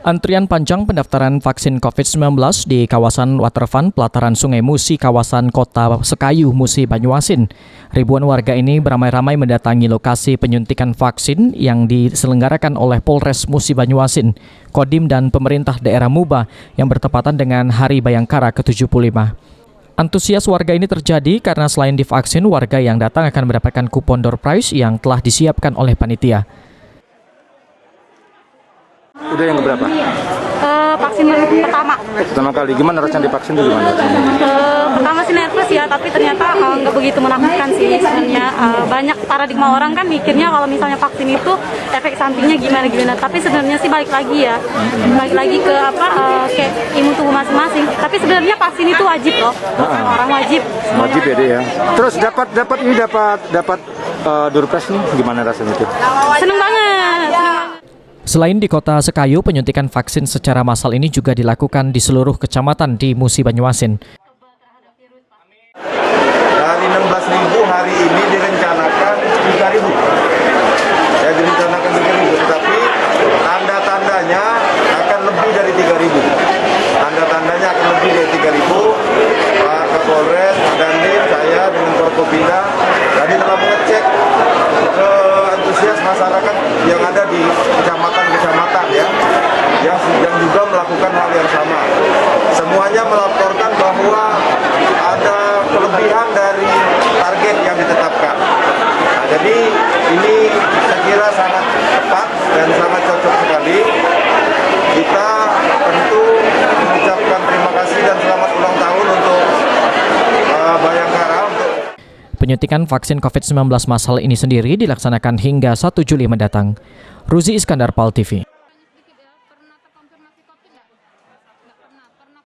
Antrian panjang pendaftaran vaksin COVID-19 di kawasan Waterfront pelataran Sungai Musi, kawasan Kota Sekayu, Musi, Banyuasin. Ribuan warga ini beramai-ramai mendatangi lokasi penyuntikan vaksin yang diselenggarakan oleh Polres Musi Banyuasin, Kodim dan pemerintah daerah Muba yang bertepatan dengan Hari Bayangkara ke-75. Antusias warga ini terjadi karena selain divaksin, warga yang datang akan mendapatkan kupon door prize yang telah disiapkan oleh panitia. Udah yang keberapa? Vaksin pertama. Pertama kali. Gimana rasanya divaksin itu gimana? Pertama sih nervous ya, tapi ternyata nggak begitu menakutkan sih sebenarnya. Banyak paradigma orang kan mikirnya kalau misalnya vaksin itu efek sampingnya gimana. Tapi sebenarnya sih balik lagi ke kayak imun tubuh masing-masing. Tapi sebenarnya vaksin itu wajib loh. Orang wajib. Wajib ya dia ya. Terus dapat door prize nih, gimana rasanya itu? Seneng banget. Selain di Kota Sekayu, penyuntikan vaksin secara massal ini juga dilakukan di seluruh kecamatan di Musi Banyuasin. Dari 16.000 hari ini direncanakan 3.000. Ya, direncanakan 3.000, tetapi tanda-tandanya akan lebih dari 3.000. Tanda-tandanya akan lebih dari 3.000. Pak Kapolres, Pak Dandim, saya dengan Forkopimda tadi telah mengecek ke antusias masyarakat yang ada di kecamatan-kecamatan ya, yang juga melakukan hal yang sama. Semuanya melaporkan bahwa ada kelebihan dari target yang ditetapkan. Nah, jadi ini saya kira sangat tepat dan sangat cocok sekali. Kita tentu mengucapkan terima kasih dan selamat ulang tahun untuk Bayangkara. Penyuntikan vaksin COVID-19 massal ini sendiri dilaksanakan hingga 1 Juli mendatang. Ruzi Iskandar, PAL TV.